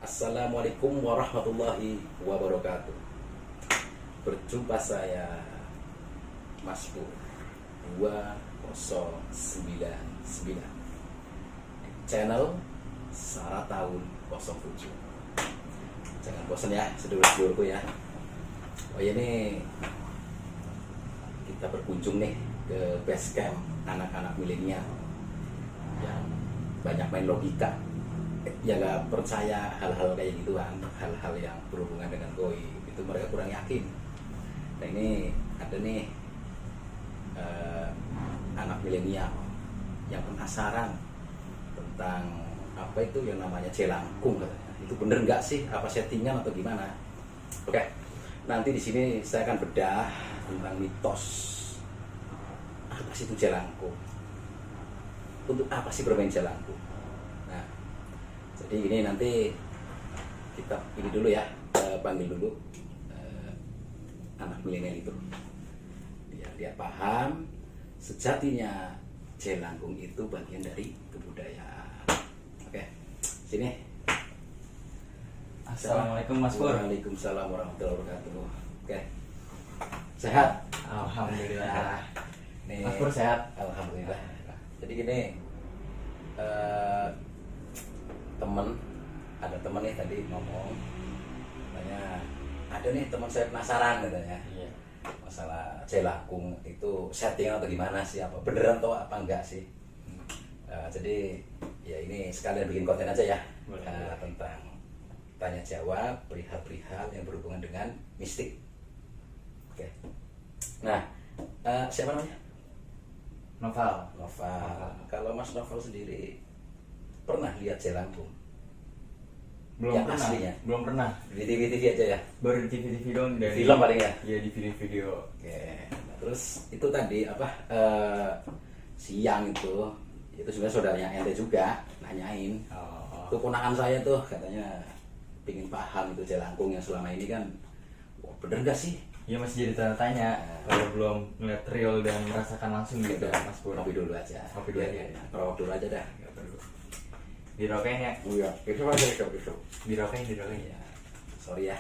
Assalamualaikum warahmatullahi wabarakatuh. Berjumpa saya Mas Pur 2099 channel Sarah tahun 07. Jangan bosan ya sedulur-sedulurku ya. Oh ini kita berkunjung nih ke base camp anak-anak milenial yang banyak main logika, ya nggak percaya hal-hal kayak gituan, hal-hal yang berhubungan dengan goib itu mereka kurang yakin. Nah ini ada nih anak milenial yang penasaran tentang apa itu yang namanya jelangkung katanya. Itu bener nggak sih, apa settingan atau gimana? Oke, nanti di sini saya akan bedah tentang mitos apa sih itu jelangkung, untuk apa sih bermain jelangkung. Nah, jadi ini nanti kita ini dulu ya, panggil dulu anak milenial itu biar dia paham sejatinya jelangkung itu bagian dari kebudayaan. Oke, sini. Assalamualaikum Mas Pur. Waalaikumsalam warahmatullahi wabarakatuh. Oke, sehat? Alhamdulillah. Nih, Mas Pur sehat? Alhamdulillah. Jadi gini, ada teman nih tadi ngomong, katanya ada nih teman saya penasaran katanya, Iya. masalah jelangkung itu setting atau gimana sih, apa beneran atau apa enggak sih. Jadi ya ini sekalian bikin konten aja ya. Boleh. Tentang tanya jawab perihal-perihal yang berhubungan dengan mistik. Oke. Nah, siapa namanya? Novel. Novel. Kalau Mas Novel sendiri pernah lihat jelangkung? Belum Yang pernah. aslinya? Belum pernah. Di TV-TV aja ya? Baru di TV doang dan Film paling ya? Iya, di video-video. Oke. Nah, terus itu tadi apa? Siang itu sebenarnya saudaranya ente juga nanyain. Oh. Itu ponakan saya tuh katanya pingin paham itu jelangkung yang selama ini kan, wah bener gak sih? Iya, masih jadi tanda tanya kalau belum ngeliat real dan merasakan langsung gitu Mas Pur. Kopi dulu aja. Kopi dulu aja. Ngerokok dulu aja dah. Dirokain ya? Iya, besok aja besok. Dirokain. Iya, sorry ya.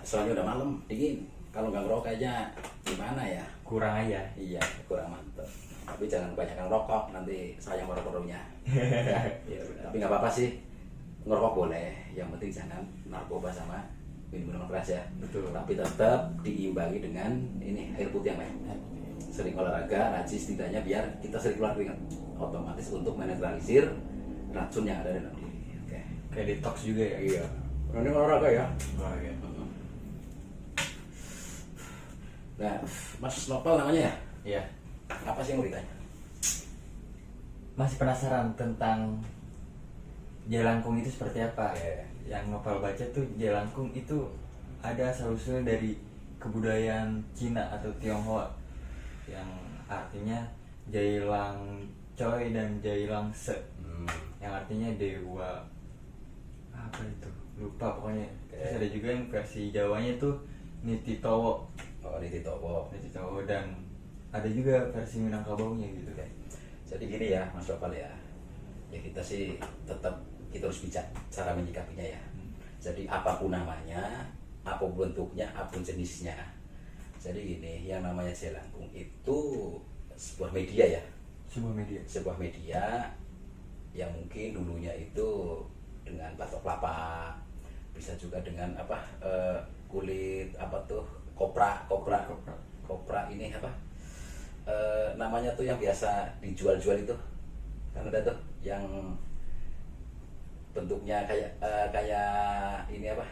Soalnya udah malam, dingin. Kalau nggak ngerokok aja gimana ya? Kurang aja. Iya, kurang mantep. Tapi jangan kebanyakan rokok, nanti sayang paru-parunya. Ya, tapi nggak apa-apa sih. Ngerokok boleh, yang penting jangan narkoba sama minuman keras ya. Betul. Tapi tetap diimbangi dengan ini air putih yang banyak. Sering olahraga, rajin setidaknya biar kita sering keluar keringat. Otomatis untuk menetralisir racun yang ada dalam diri. Oke. Kayak detox juga ya? Iya. Ini olahraga ya. Oh, iya. Nah, Mas Novel namanya ya? Iya. Apa sih yang mau ditanya? Masih penasaran tentang jelangkung itu seperti apa? Yang novel baca tuh jelangkung itu ada asal-usulnya dari kebudayaan Cina atau Tionghoa yang artinya Jailang Choi dan Jailang Se, yang artinya dewa apa itu, lupa pokoknya. Terus ada juga yang versi Jawanya tuh Nititowo. Oh, ini Titowo. Nititowo, dan ada juga versi Minangkabaunya gitu kan. Jadi gini ya, Mas Novel ya. Ya kita sih tetap kita harus bijak cara menyikapinya ya. Jadi apapun namanya, apapun bentuknya, apapun jenisnya. Jadi gini, yang namanya jelangkung itu sebuah media ya. Sebuah media yang mungkin dulunya itu dengan batok kelapa, bisa juga dengan apa kulit apa tuh kopra ini apa namanya tuh yang biasa dijual-jual itu kan, ada tuh yang bentuknya kayak ini apa,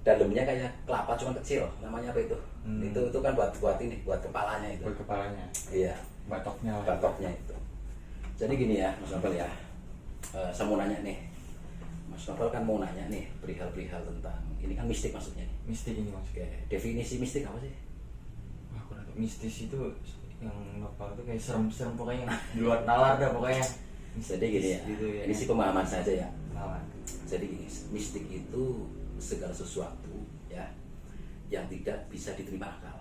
dalamnya kayak kelapa cuma kecil, namanya apa itu? Itu kan buat ini, buat kepalanya itu. Buat kepalanya. Iya. Batoknya itu. Jadi gini ya Mas Novel ya, saya mau nanya nih, Mas Novel kan mau nanya nih perihal-perihal tentang ini kan mistik maksudnya nih. Mistik ini maksudnya. Oke, definisi mistik apa sih? Wah, kurang tahu. Mistis itu yang novel itu kayak serem-serem pokoknya, di luar nalar dah pokoknya. Jadi gini ya, gitu ya. ini sih pemahaman saja ya. Nalar. Jadi gini, mistik itu segala sesuatu ya yang tidak bisa diterima akal.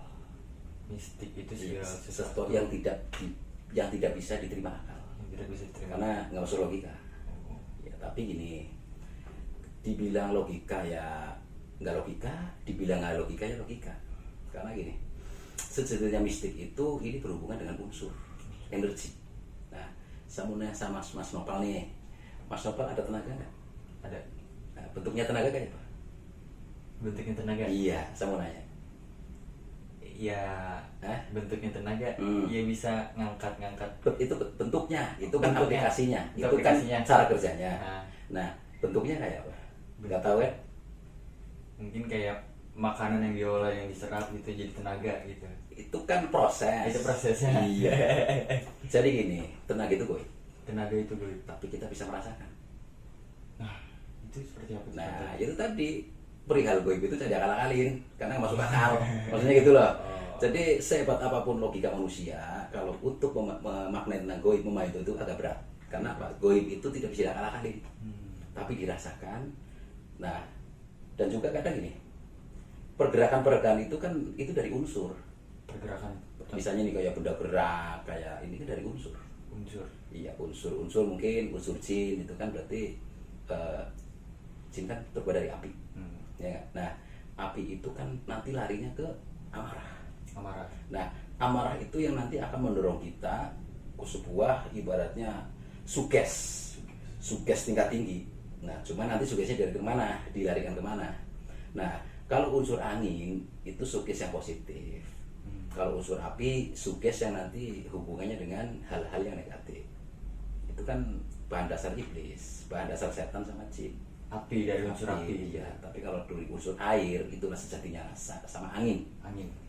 Mistik itu Iya, segala sesuatu yang tidak bisa diterima akal, yang tidak bisa diterima. karena nggak masuk logika. Oh. Ya, tapi gini, dibilang logika ya nggak logika, dibilang nggak logika ya logika. Karena gini, sejatinya mistik itu ini berhubungan dengan unsur energi. Nah, sama Mas Nopal nih, Mas Nopal ada tenaga nggak? Ada. Nah, bentuknya tenaga kayak apa? Bentuknya tenaga. Iya, saya mau nanya. Ya, bentuknya tenaga. Ya bisa ngangkat-ngangkat. Itu bentuknya, itu kan Bentuknya. aplikasinya, Itu itu aplikasinya. kan cara kerjanya. Nah. Nah, bentuknya kayak apa? Nggak tahu ya? Mungkin kayak makanan yang diolah, yang diserap gitu jadi tenaga gitu. Itu kan proses. Itu prosesnya. Iya. Jadi gini, tenaga itu goib, Tenaga itu gue. tapi kita bisa merasakan. Nah, itu seperti apa? Nah, itu tadi perihal goib itu jangan akal-akalin karena masuk akal. Maksudnya gitu loh. Jadi sehebat apapun logika manusia, kalau untuk memaknai tentang goib, memahami itu agak berat. Karena apa? Goib itu tidak bisa akal-akalin, tapi dirasakan. Nah, dan juga kadang gini, pergerakan itu kan itu dari unsur. Pergerakan. Misalnya nih kayak benda gerak, kayak ini kan dari unsur. Unsur. Iya, unsur mungkin unsur jin itu kan berarti jin kan terbuat dari api. Ya nggak? Nah, api itu kan nanti larinya ke amarah. Amarah. Nah, amarah itu yang nanti akan mendorong kita ke sebuah ibaratnya suges tingkat tinggi. Nah, cuma nanti sugesnya dari kemana, dilarikan kemana. Nah, kalau unsur angin itu suges yang positif. Kalau unsur api, suges yang nanti hubungannya dengan hal-hal yang negatif. Itu kan bahan dasar iblis, bahan dasar setan sama jin. Api dari unsur api. Iya, tapi kalau dari unsur air itulah sejatinya rasa, sama angin.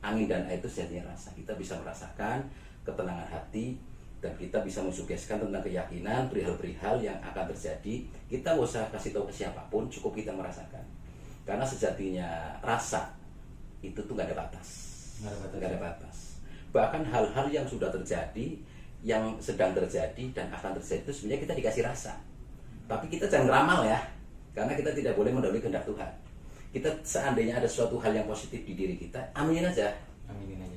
Angin dan air itu sejatinya rasa. Kita bisa merasakan ketenangan hati dan kita bisa mensugeskan tentang keyakinan perihal-perihal yang akan terjadi. Kita nggak usah kasih tahu ke siapapun, cukup kita merasakan. Karena sejatinya rasa itu tuh nggak ada batas. Nggak ada batas. Bahkan hal-hal yang sudah terjadi, yang sedang terjadi dan akan terjadi itu sebenarnya kita dikasih rasa. Tapi kita jangan ramal ya. Karena kita tidak boleh mendahului kehendak Tuhan. Kita seandainya ada suatu hal yang positif di diri kita, aminin aja.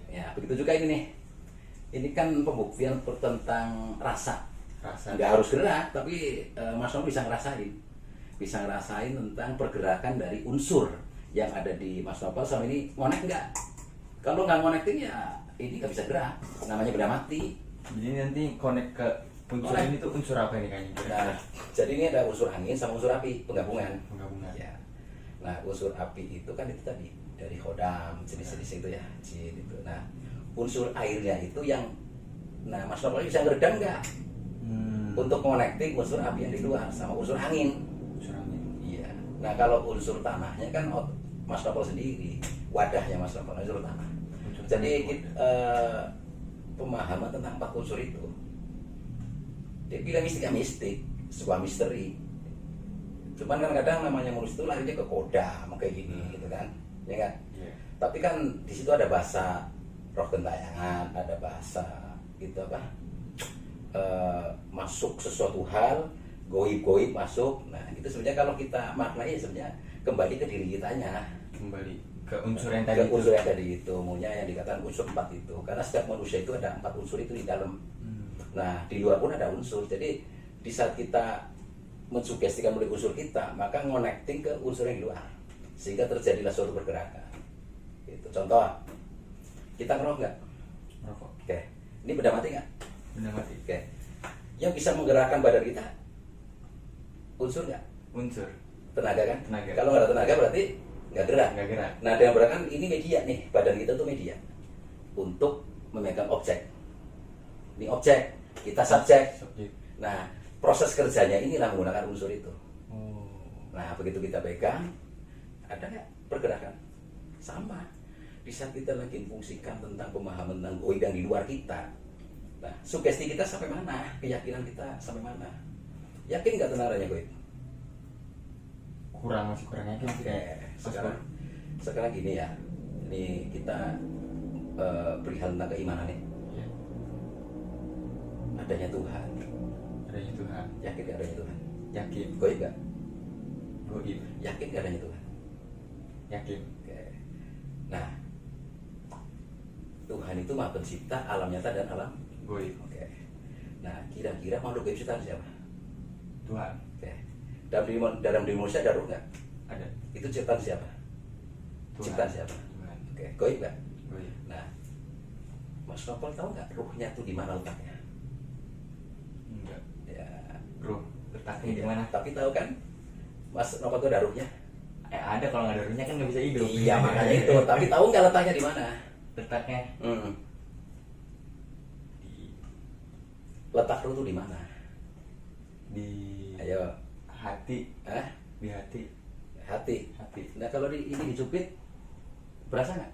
Ya, begitu juga ini nih. Ini kan pembuktian tentang rasa. Nggak harus gerak, tapi Mas Om bisa ngerasain. Bisa ngerasain tentang pergerakan dari unsur yang ada di Mas Nopal sama ini ngonek nggak? Kalau nggak ngonekin ya ini nggak bisa gerak. Namanya benda mati. Jadi nanti connect ke unsur ini tuh unsur apa ini kayaknya? Nah, jadi ini ada unsur angin sama unsur api, penggabungan. Ya. Nah, unsur api itu kan itu tadi dari khodam, jenis-jenis itu ya, jin itu. Nah, unsur airnya itu yang, nah Mas Nopal bisa ngeredam nggak? Untuk connecting unsur api yang di luar sama unsur angin. Iya. Nah, kalau unsur tanahnya kan Mas Nopal sendiri, wadahnya Mas Nopal unsur tanah. Jadi pemahaman tentang 4 unsur itu, dia bilang mistik, sebuah misteri. Cuman kan kadang namanya manusia itu larinya ke kodam kayak gini gitu kan, ya kan? Tapi kan di situ ada bahasa roh gentayangan, ada bahasa gitu apa? Masuk sesuatu hal, goib masuk. Nah, itu sebenarnya kalau kita maknanya sebenarnya kembali ke diri kitanya. Kembali ke unsur yang Ke tadi. unsur yang tadi itu, umumnya yang dikatakan unsur 4 itu. Karena setiap manusia itu ada 4 unsur itu di dalam. Nah, di luar pun ada unsur. Jadi di saat kita mensugestikan oleh unsur kita, maka connecting ke unsur yang di luar, sehingga terjadilah suatu pergerakan. Gitu. Contoh, kita ngerokok nggak? Merokok. Oke. Ini benda mati nggak? Benda mati. Oke. Yang bisa menggerakkan badan kita, unsur nggak? Unsur. Tenaga kan? Tenaga. Kalau nggak ada tenaga berarti nggak gerak. Nggak gerak. Nah, dengan berarti ini media nih, badan kita tuh media untuk memegang objek. Ini objek, kita subjek. Nah, proses kerjanya inilah menggunakan unsur itu. Nah, begitu kita pegang, ada nggak pergerakan? Sama. Di saat kita lagi fungsikan tentang pemahaman tentang goib yang di luar kita. Nah, sugesti kita sampai mana? Keyakinan kita sampai mana? Yakin nggak tentang adanya goib? Masih kurang yakin sih. Sekarang gini ya. Ini kita perihal tentang keimanan nih. Adanya Tuhan. Adanya Tuhan. Yakin gak adanya Tuhan? Yakin. Goib gak? Goib. Yakin gak adanya Tuhan? Yakin. Oke. Nah, Tuhan itu Maha Pencipta alam nyata dan alam goib. Oke. Nah, kira-kira makhluk goib kita siapa? Tuhan. Oke. dalam diri manusia ada ruh nggak? Ada. Itu ciptaan siapa? Tuhan. Ciptaan siapa? Tuhan. Oke, goib nggak? Oh iya. Nah, Mas Nopal tahu nggak ruhnya tuh di mana letaknya? Enggak. Ya, Ruh letaknya di iya. mana? Tapi tahu kan, Mas Nopal tuh ada ruhnya? Ada, kalau nggak ada ruhnya kan nggak bisa hidup. Iya makanya itu. Tapi tahu nggak letaknya di mana? Letaknya di Letak ruh tuh di mana? di Ayo, hati. Hah? Di hati. Hati. Hati. Nah kalau ini dicubit, berasa nggak?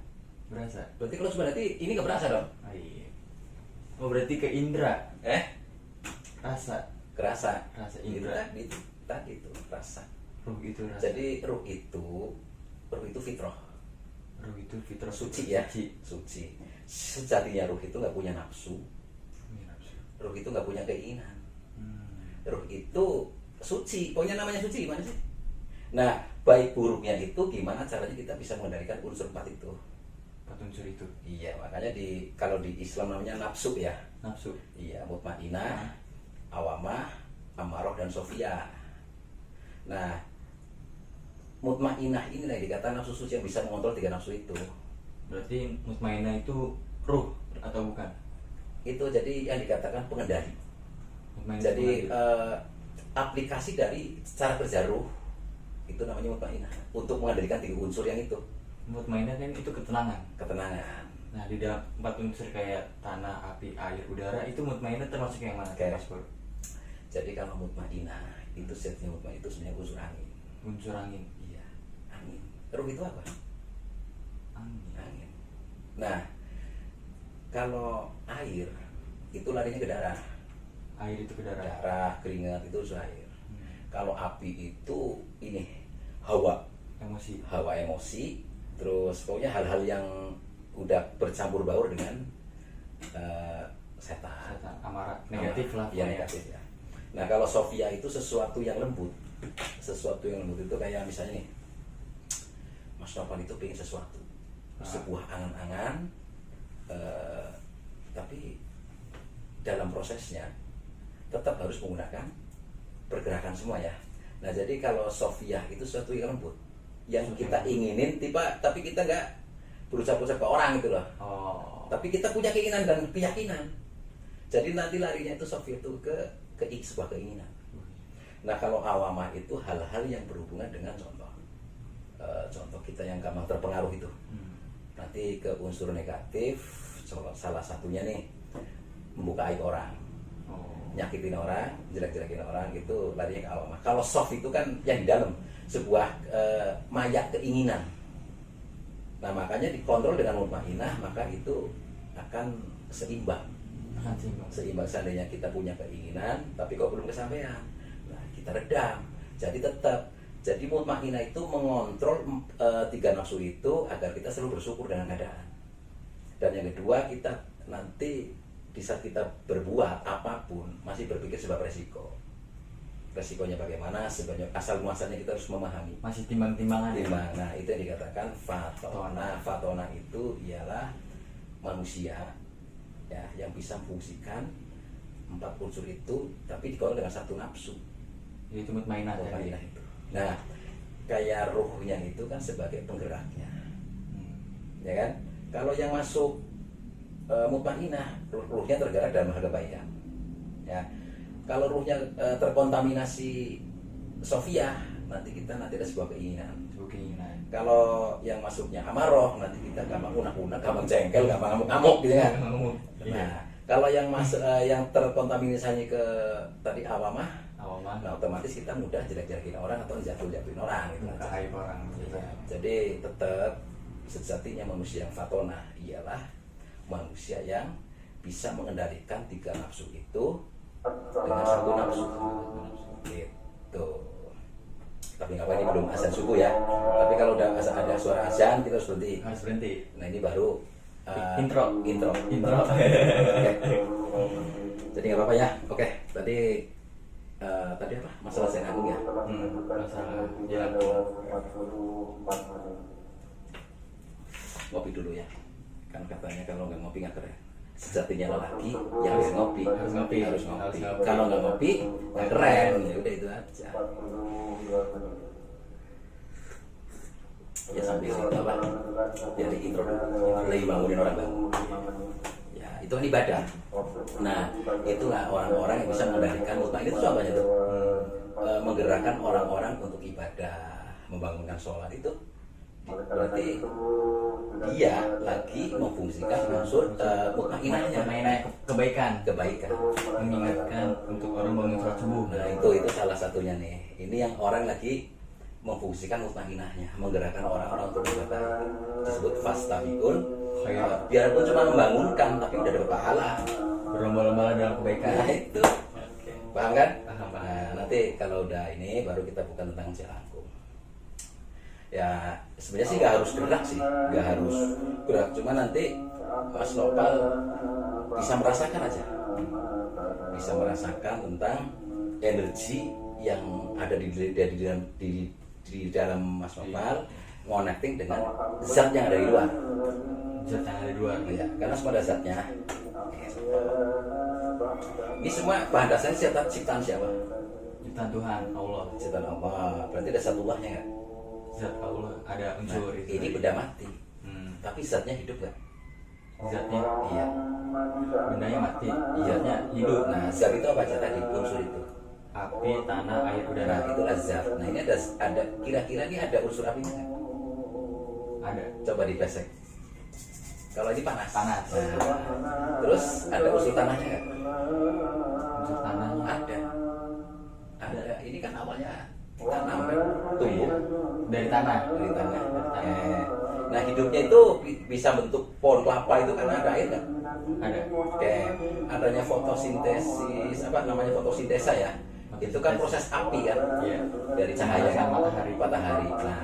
Berasa. Berarti kalau berarti ini nggak berasa dong? Oh, iya. Oh, berarti ke indra. Rasa. Rasa Itu indra. tadi itu rasa. Ruh itu rasa. Jadi ruh itu fitrah. Ruh itu fitrah, Suci ya. Suci. Sejatinya ruh itu nggak punya nafsu. Ruh itu nggak punya keinginan. Ruh itu suci. Pokoknya namanya suci gimana sih? Nah, baik buruknya itu gimana caranya kita bisa mengendalikan unsur 4 itu? 4 unsur itu. Iya, makanya kalau di Islam namanya nafsu ya. Nafsu. Iya, mutmainah, awamah, amarah dan sofia. Nah, mutmainah ini yang dikatakan nafsu suci yang bisa mengontrol 3 nafsu itu. Berarti mutmainah itu ruh atau bukan? Itu jadi yang dikatakan pengendali. Mutmainah Jadi pengendali. aplikasi dari cara kerja ruh itu namanya mutmainah untuk mengendalikan 3 unsur yang itu. Mutmainah kan itu ketenangan. Ketenangan. Nah, di dalam 4 unsur kayak tanah, api, air, udara, itu mutmainah termasuk yang mana? Oke. Mas Pur? Jadi kalau mutmainah itu setnya mutmainah itu sebenarnya unsur angin. Unsur angin. Iya, angin. Ruh itu apa? Angin. Angin. Nah, kalau air itu larinya ke darah. Air itu ke darah. Darah, keringat itu unsur air. Hmm. Kalau api itu ini hawa emosi, terus pokoknya hal-hal yang udah bercampur baur dengan setan. Setan, amarah, negatif lah. Ya, negatif ya. Nah, kalau sofia itu sesuatu yang lembut. Sesuatu yang lembut itu kayak misalnya nih, Mas Nopal itu pengen sesuatu, sebuah angan-angan, tapi dalam prosesnya tetap harus menggunakan pergerakan semua ya. Nah, jadi kalau sofia itu sesuatu yang lembut, yang kita inginin, tapi kita nggak berucap-ucap ke orang gitu loh. Oh. Tapi kita punya keinginan dan keyakinan. Jadi nanti larinya itu sofia itu ke sebuah keinginan. Nah, kalau awamah itu hal-hal yang berhubungan dengan contoh kita yang gampang terpengaruh itu. Nanti ke unsur negatif, salah satunya nih membuka aib orang. Nyakitin orang, jelek-jelekin orang, itu larinya ke awamah. Kalau soft itu kan yang di dalam, sebuah mayak keinginan. Nah, makanya dikontrol dengan mutmainah, maka itu akan seimbang. Seimbang. Seandainya kita punya keinginan, tapi kok belum kesampaian, nah kita redam. Jadi mutmainah itu mengontrol 3 nafsu itu agar kita selalu bersyukur dengan keadaan. Dan yang kedua, kita nanti di saat kita berbuat apapun masih berpikir sebab resiko. Resikonya bagaimana, sebenarnya asal muasalnya kita harus memahami. Masih timbang-timbangan. Nah, itu yang dikatakan fatona. Fatona itu ialah manusia ya yang bisa memfungsikan 4 unsur itu, tapi dikontrol dengan 1 nafsu. Itu mutmainah. Itu. Nah, kayak ruhnya itu kan sebagai penggeraknya. Ya kan? Kalau yang masuk mutmainah, ruhnya tergerak dalam hal kebaikan. Ya. Kalau ruhnya terkontaminasi sofia, nanti ada sebuah keinginan. Kalau yang masuknya amaroh, nanti kita gampang unak-unak, gampang jengkel, gampang ngamuk-ngamuk gitu kan. Nah, kalau yang yang terkontaminasi ke tadi awamah, nah otomatis kita mudah jelek-jelekin orang atau jatuh-jatuhin orang gitu. Jadi tetap sejatinya manusia yang fatona ialah manusia yang bisa mengendalikan 3 nafsu itu dengan 1 nafsu gitu. Tapi nggak apa, ini belum azan subuh ya. Tapi kalau udah ada suara azan kita harus berhenti. Nah, ini baru intro. Okay. Jadi nggak apa-apa ya. Oke, tadi apa? Masalah Zain Agung ya. Masalah jalan. Ngopi dulu ya. Kan katanya kalau nggak ngopi nggak keren. sejatinya lelaki yang harus ngopi. Harus ngopi. Harus ngopi. Harus ngopi. Kalau nggak ngopi, nggak keren. Ya udah itu aja. Ya sambil itu apa? Dari intro lagi bangunin orang baru. Ya itu kan ibadah. Nah itulah orang-orang yang bisa mengendalikan mutmain itu contohnya tuh. Menggerakkan orang-orang untuk ibadah, membangunkan sholat itu berarti dia lagi memfungsikan unsur mutmainahnya, kebaikan, mengingatkan untuk orang bangun sholat subuh. Nah itu salah satunya nih. Ini yang orang lagi memfungsikan mutmainahnya, menggerakkan orang-orang untuk ibadah. Disebut fastabiqul khairat. Biarpun cuma membangunkan, tapi udah dapat pahala. Berlomba-lomba dalam kebaikan. Nah itu, paham kan? Paham. Nah, nanti kalau udah ini baru kita buka tentang Jelangkung. Ya sebenarnya sih nggak harus gerak sih, nggak harus gerak. Cuma nanti Mas Nopal bisa merasakan aja, bisa merasakan tentang energi yang ada di dalam Mas Nopal, connecting dengan zat yang ada di luar. Zat yang ada di luar. Ya, karena semua ada zatnya. Ini semua bahan dasarnya ciptaan siapa? Ciptaan Tuhan, Allah. Ciptaan Allah. Berarti ada satullahnya nggak? Zat Allah, ada unsur Nah, itu. ini benda mati, tapi zatnya hidup nggak? Zatnya, Iya. bendanya mati, Iya. zatnya hidup. Nah, zat itu apa aja tadi? Unsur itu. Api, tanah, air, udara. Nah, itulah zat. Nah, ini ada kira-kira ini ada unsur apinya nggak? Ada. Coba dipesek. Kalau ini panas. Panas. Nah, terus ada unsur tanahnya nggak? Unsur tanahnya Ada. Ada. Ini kan awalnya tanam kan, tumbuh dari tanah. dari tanah. Nah, hidupnya itu bisa bentuk pohon kelapa itu kan ada air nggak? Ada. Oke, adanya fotosintesis, apa namanya fotosintesa ya? Itu kan proses api kan, Iya. dari cahaya kan, Matahari. matahari. Nah,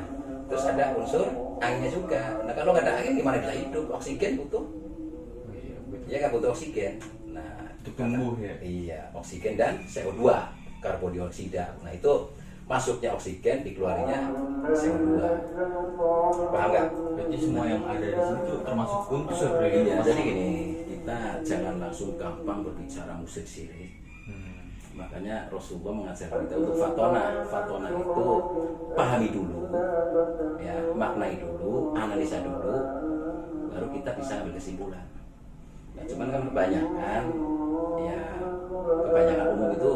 terus ada unsur anginnya juga. Nah, kalau nggak ada angin gimana kita hidup? Oksigen butuh, Oh, iya, betul. ya nggak butuh oksigen. Nah, Untuk tumbuh ya. iya, oksigen dan CO2, karbon dioksida. Nah, itu masuknya oksigen, dikeluarinya CO2. Paham nggak? Berarti semua yang ada di sini tuh termasuk unsur Iya, gitu. jadi gini, kita jangan langsung gampang berbicara musik syirik. Makanya Rasulullah mengajarkan kita untuk fatona. Fatona itu pahami dulu, ya, maknai dulu, analisa dulu, baru kita bisa ambil kesimpulan. Nah, cuman kan kebanyakan, ya, kebanyakan umum itu,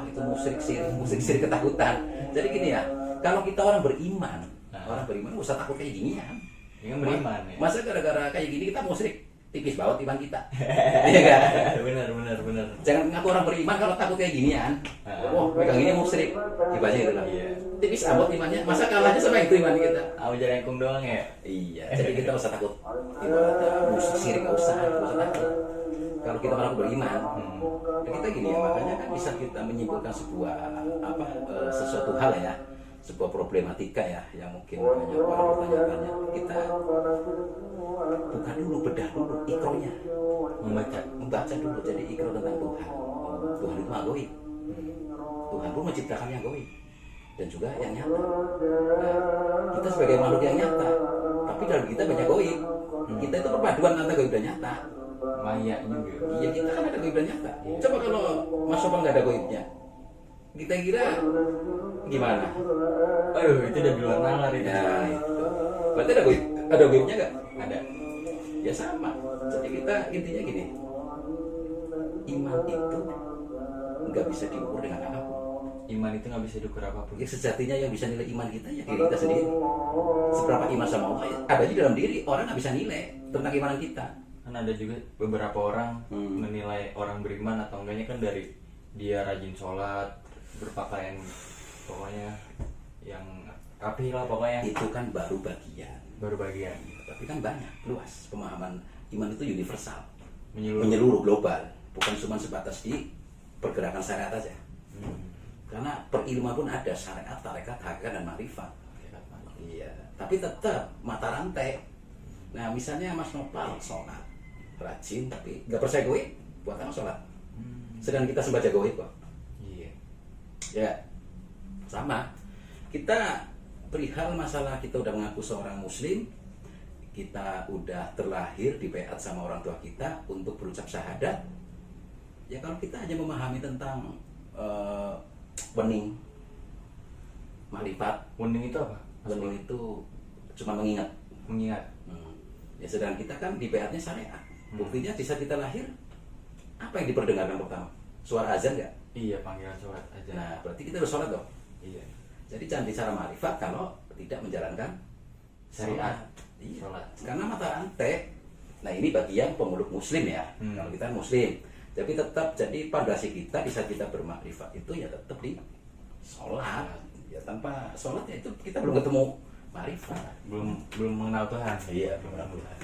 itu musik syirik ketakutan. Jadi gini ya, kalau kita orang beriman nggak usah takut kayak gini ya. Ini kan beriman ya. Masa gara-gara kayak gini kita musrik? Tipis banget iman kita. Iya kan? benar. Jangan ngaku orang beriman kalau takut kayak ginian. Wah, megang ini musyrik. Dibaca gitu lah. Iya. Tipis amat imannya. Masa kalahnya sama itu iman kita? Aku Jelangkung doang ya. Iya. Jadi kita nggak usah takut. Ibaratnya musik syirik nggak usah takut. Kalau kita orang beriman, ya kita gini ya. Makanya kan bisa kita menyimpulkan sebuah sesuatu hal ya, sebuah problematika ya, yang mungkin banyak orang bertanya-tanya. Kita buka dulu, bedah dulu ikronya, membaca dulu. Jadi ikro tentang Tuhan. Tuhan itu maha goib. Tuhan pun menciptakan yang goib dan juga yang nyata. Nah, kita sebagai makhluk yang nyata, tapi dalam kita banyak goib. Kita itu perpaduan antara goib dan nyata. Maya juga. Iya, kita kan ada goib dan nyata. Coba kalau Mas Sopal nggak ada goibnya, kita kira gimana? Aduh, itu udah di luar nalar itu. Nah, itu. Berarti ada goibnya nggak? Ada. Ya sama. Jadi kita intinya gini, iman itu nggak bisa diukur dengan apapun. Iman itu nggak bisa diukur apapun. Ya, sejatinya yang bisa nilai iman kita ya diri kita sendiri. Seberapa iman sama Allah ya, ada di dalam diri. Orang nggak bisa nilai tentang imanan kita. Kan ada juga beberapa orang Hmm. menilai orang beriman atau enggaknya kan dari dia rajin sholat, berpakaian, pokoknya yang rapi lah pokoknya. Itu kan baru bagian. Baru bagian. Tapi kan banyak, luas. Pemahaman iman itu universal, Menyeluruh. menyeluruh global, bukan cuma sebatas di pergerakan syariat aja. Karena perilmuan pun ada syariat, tarekat, hakikat, dan ma'rifat. Iya, tapi tetap mata rantai. Nah, misalnya Mas Nopal sholat, rajin, tapi nggak percaya goib, buat apa sholat? Sedang kita sembaca goib kok. Iya. Ya, sama. Kita perihal masalah kita udah mengaku seorang muslim, kita udah terlahir dibeat sama orang tua kita untuk berucap syahadat, ya kalau kita hanya memahami tentang wening, makrifat. Wening itu apa? Wening itu cuma mengingat. Mengingat. Ya sedangkan kita kan dibeatnya syariat. Buktinya di saat kita lahir, apa yang diperdengarkan pertama? Suara azan nggak? Iya, panggilan sholat aja. Nah, berarti kita harus sholat dong. Iya. Jadi jangan bicara marifat kalau tidak menjalankan Syariat. Iya. Sholat. Karena mata rantai. Nah ini bagi yang pemeluk muslim ya. Kalau kita muslim, tapi tetap jadi pondasi kita di saat kita bermakrifat itu ya tetap di sholat. Ya tanpa sholat ya itu kita belum ketemu marifat. Belum mengenal Tuhan. Iya, belum ketemu Tuhan.